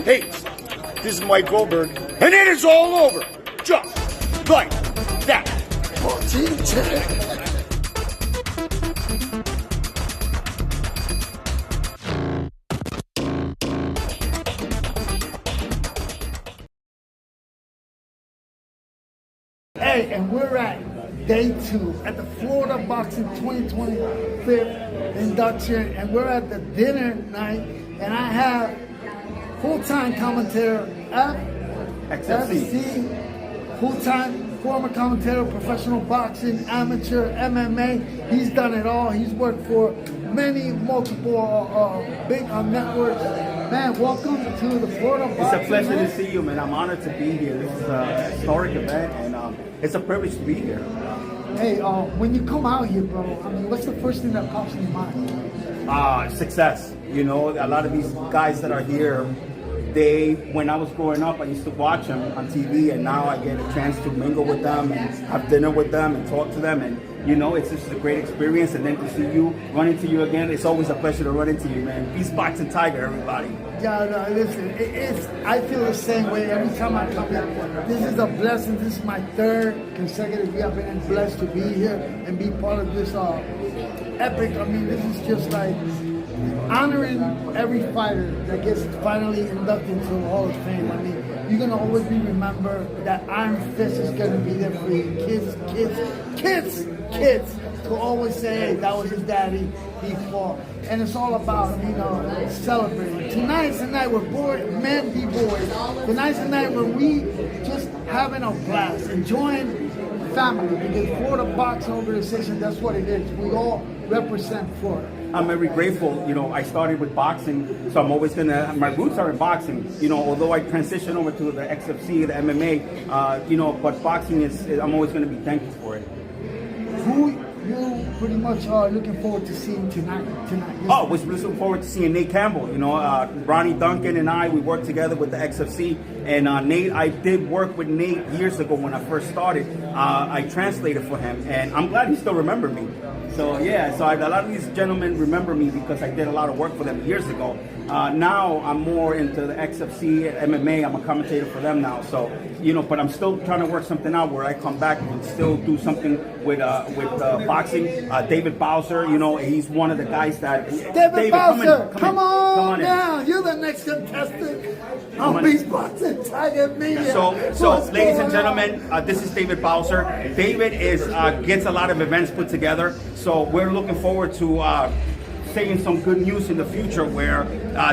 Hey, this is Mike Goldberg, and it is all over. Just like that. Hey, and we're at day 2 at the Florida Boxing 2025 induction, and we're at the dinner night, and I have full-time commentator X.F.C., full-time former commentator, professional boxing, amateur, MMA. He's done it all. He's worked for many multiple big networks. Man, welcome to the Florida Boxing. It's a pleasure to see you, man. I'm honored to be here. This is a historic event, and it's a privilege to be here. Hey, when you come out here, bro, I mean, what's the first thing that pops in your mind? Success. You know, a lot of these guys that are here, when I was growing up, I used to watch them on TV, and now I get a chance to mingle with them and have dinner with them and talk to them, and you know, it's just a great experience. And then to see you, run into you again, it's always a pleasure to run into you, man. Peace, Boxing Tiger, everybody. Yeah, no, listen, I feel the same way every time I come here. This is a blessing. This is my 3rd consecutive year. I've been blessed to be here and be part of this epic. I mean, this is just like honoring every fighter that gets finally inducted into the Hall of Fame. I mean, you're going to always be remembered. That Iron Fist is going to be there for you. Kids to always say, hey, that was his daddy, he fought. And it's all about, you know, celebrating. Tonight's the night where men be boys. Tonight's the night where we just having a blast, enjoying family, because Florida Boxing Organization, that's what it is. We all represent Florida. I'm very grateful. You know, I started with boxing, so I'm always my roots are in boxing. You know, although I transitioned over to the XFC, the MMA, you know, but boxing I'm always going to be thankful for it. Who you pretty much are looking forward to seeing tonight? Oh, we're looking forward to seeing Nate Campbell. You know, Ronnie Duncan and we worked together with the XFC. And Nate, I did work with Nate years ago when I first started. I translated for him, and I'm glad he still remembered me. So yeah, so a lot of these gentlemen remember me because I did a lot of work for them years ago. Now I'm more into the XFC, MMA. I'm a commentator for them now. So, you know, but I'm still trying to work something out where I come back and still do something with boxing. David Bowser, you know, he's one of the guys that. David Bowser, come on now. You're the next contestant on Boxing Tiger Media. So ladies and gentlemen, this is David Bowser. David gets a lot of events put together. So we're looking forward to saying some good news in the future where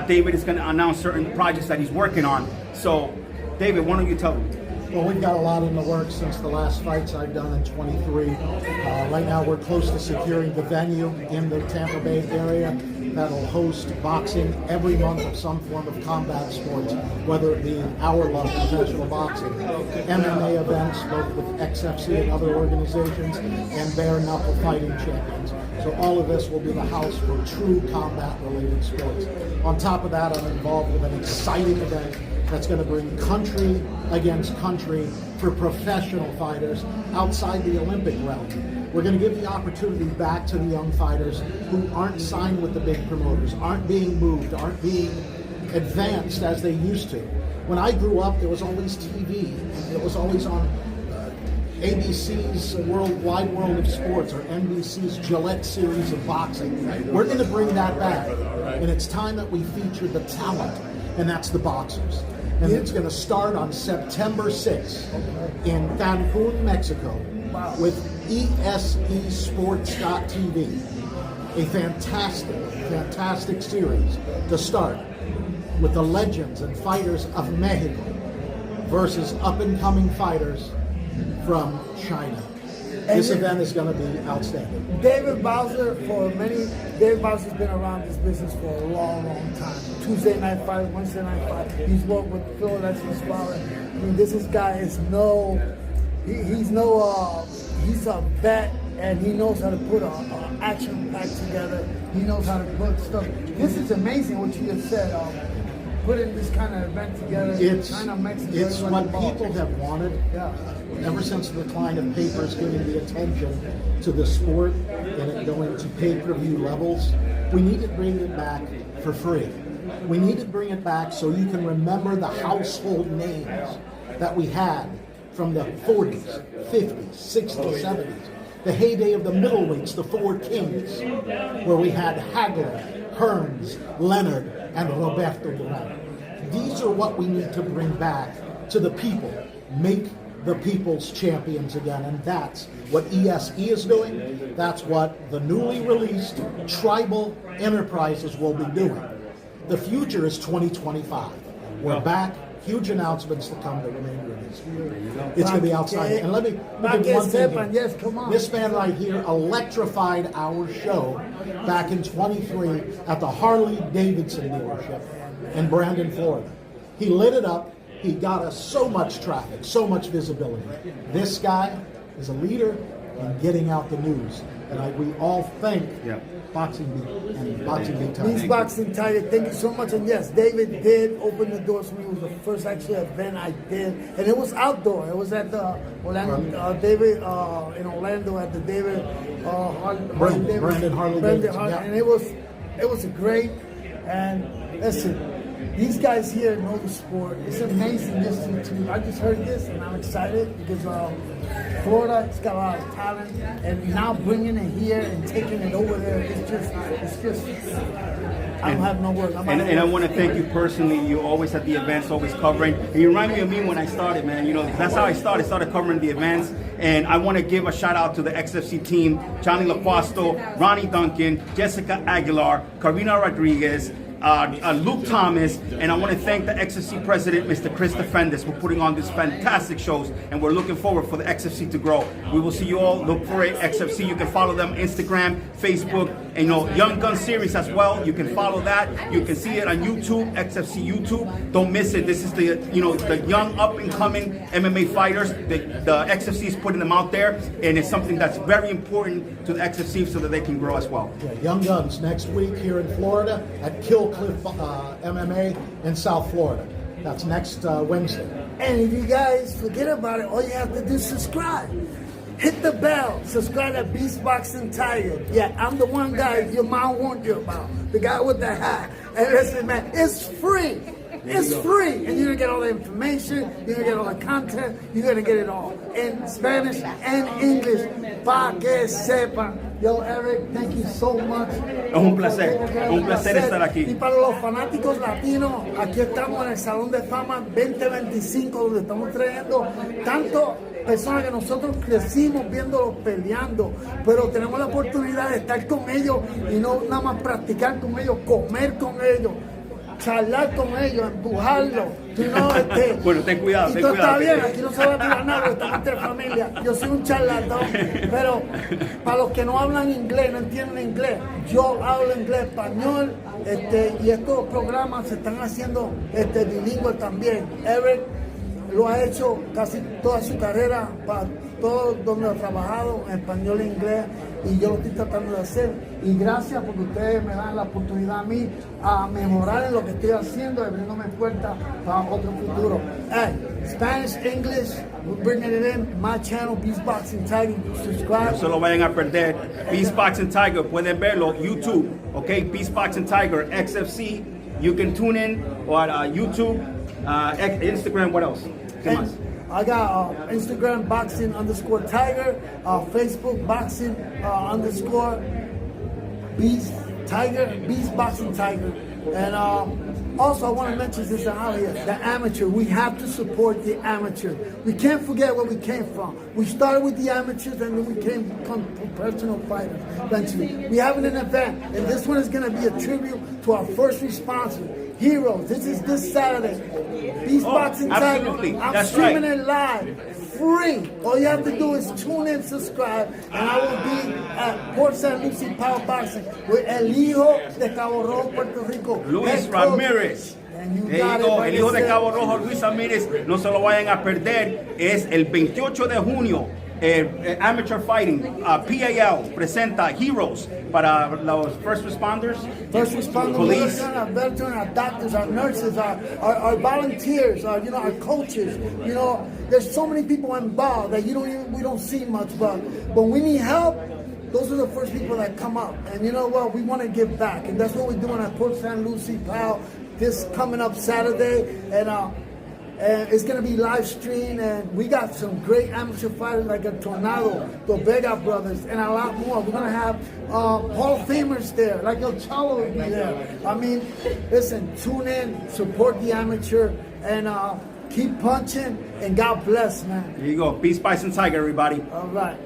David is going to announce certain projects that he's working on. So, David, why don't you tell them? Well, we've got a lot in the works since the last fights I've done in 23. Right now we're close to securing the venue in the Tampa Bay area that'll host boxing every month of some form of combat sports, whether it be our love professional boxing, MMA events, both with XFC and other organizations, and bare knuckle fighting champions. So all of this will be the house for true combat-related sports. On top of that, I'm involved with an exciting event that's going to bring country against country for professional fighters outside the Olympic realm. We're going to give the opportunity back to the young fighters who aren't signed with the big promoters, aren't being moved, aren't being advanced as they used to. When I grew up, it was always TV. It was always on ABC's Wide World of Sports or NBC's Gillette series of boxing. We're going to bring that back. And it's time that we feature the talent, and that's the boxers. And it's going to start on September 6th in Cancun, Mexico, with ESESports.tv. A fantastic series to start with the legends and fighters of Mexico versus up-and-coming fighters from China. This event is going to be outstanding. David Bowser's been around this business for a long time. Tuesday night fight, Wednesday night fight. He's worked with Phil Alexis Fowler. I mean, he's a vet, and he knows how to put an action pack together. He knows how to put stuff. This is amazing what you just said. Putting this kind of event together, it's what people have wanted ever since the decline of papers giving the attention to the sport and it going to pay-per-view levels. We need to bring it back for free. We need to bring it back so you can remember the household names that we had from the 40s, 50s, 60s, 70s. The heyday of the middleweights, the Four Kings, where we had Hagler, Hearns, Leonard, and Roberto Duran. These are what we need to bring back to the people. Make the people's champions again, and that's what ESE is doing. That's what the newly released Tribal Enterprises will be doing. The future is 2025. We're back. Huge announcements to come the remainder of this year. It's going to be outstanding. And let me give one thing here. Yes, come on. This man right here electrified our show back in 23 at the Harley Davidson dealership in Brandon, Florida. He lit it up. He got us so much traffic, so much visibility. This guy is a leader in getting out the news. And we all thank Boxing Beat and Boxing Beat Tiger. Beast Boxing Tiger, thank you so much. And yes, David did open the doors for me. It was the first actual event I did. And it was outdoor. It was at the Orlando, David, in Orlando at the David, Brandon Harley Davidson. Yeah. And it was great. And listen, these guys here know the sport. It's amazing listening to. I just heard this and I'm excited because Florida, it's got a lot of talent, and now bringing it here and taking it over there, it's just. I don't have no words. And I want to thank you personally. You always at the events, always covering. And you remind me of me when I started, man. You know, that's how I started. Started covering the events. And I want to give a shout out to the XFC team: Johnny LaQuasto, Ronnie Duncan, Jessica Aguilar, Karina Rodriguez, Luke Thomas, and I want to thank the XFC president, Mr. Chris Defendis, for putting on these fantastic shows, and we're looking forward for the XFC to grow. We will see you all. Look for it, XFC. You can follow them Instagram, Facebook, and Young Gun Series as well. You can follow that. You can see it on YouTube, XFC YouTube. Don't miss it. This is the the young up and coming MMA fighters. The XFC is putting them out there, and it's something that's very important to the XFC so that they can grow as well. Yeah, Young Guns next week here in Florida at Kill Cliff MMA in South Florida. That's next Wednesday. And if you guys forget about it, all you have to do is subscribe. Hit the bell. Subscribe to Beast Boxing Tiger. Yeah, I'm the one guy your mom warned you about. The guy with the hat. And listen, man, it's free. It's free. And you're going to get all the information. You're going to get all the content. You're going to get it all in Spanish and English. Pa que sepan. Yo, Eric, thank you so much. Es un placer estar aquí. Y para los fanáticos latinos, aquí estamos en el Salón de Fama 2025, donde estamos trayendo tanto personas que nosotros crecimos viéndolos peleando, pero tenemos la oportunidad de estar con ellos y no nada más practicar con ellos, comer con ellos, charlar con ellos, empujarlos. Bueno, ten cuidado. Y todo está bien, aquí no se va a tirar nada, estamos entre familia. Yo soy un charlatán, pero para los que no hablan inglés, no entienden inglés, yo hablo inglés, español, y estos programas se están haciendo bilingüe también. Eric lo ha hecho casi toda su carrera, para todo donde ha trabajado, en español e inglés, y yo lo estoy tratando de hacer. Y gracias porque ustedes me dan la oportunidad a mí a mejorar en lo que estoy haciendo, abriéndome puertas para otro futuro. Hey, Spanish, English, we're bringing it in. My channel, Beast Boxing Tiger. Subscribe. No se lo vayan a perder. Beast Boxing Tiger, pueden verlo, YouTube, okay? Beast Boxing Tiger, XFC. You can tune in on YouTube, Instagram, what else? I got Instagram boxing _tiger, Facebook boxing _ Beast Tiger, Beast Boxing Tiger, and also I want to mention this out here, the amateur. We have to support the amateur. We can't forget where we came from. We started with the amateurs and then we became professional fighters eventually. We have an event, and this one is going to be a tribute to our first responders. Heroes. This is this Saturday. Beast Boxing Tiger. I'm streaming it live, free. All you have to do is tune in, subscribe, and I will be at Port St. Lucie Power Boxing with El Hijo de Cabo Rojo, Puerto Rico. Luis Ramírez. El hijo de Cabo Rojo, Luis Ramírez. No se lo vayan a perder. Es el 28 de junio. Amateur Fighting, PAL presenta Heroes para los first responders, police, our veterans, our doctors, our nurses, our volunteers, our coaches. There's so many people involved that we don't see much, but when we need help, those are the first people that come up. And you know what? We want to give back, and that's what we're doing at Port St. Lucie, PAL. this coming up Saturday, and it's gonna be live streamed, and we got some great amateur fighters like a Tornado, the Vega brothers, and a lot more. We're gonna have Hall of Famers there, like El Chalo will be there. I mean, listen, tune in, support the amateur, and keep punching, and God bless, man. There you go. Peace, Bison Tiger, everybody. All right.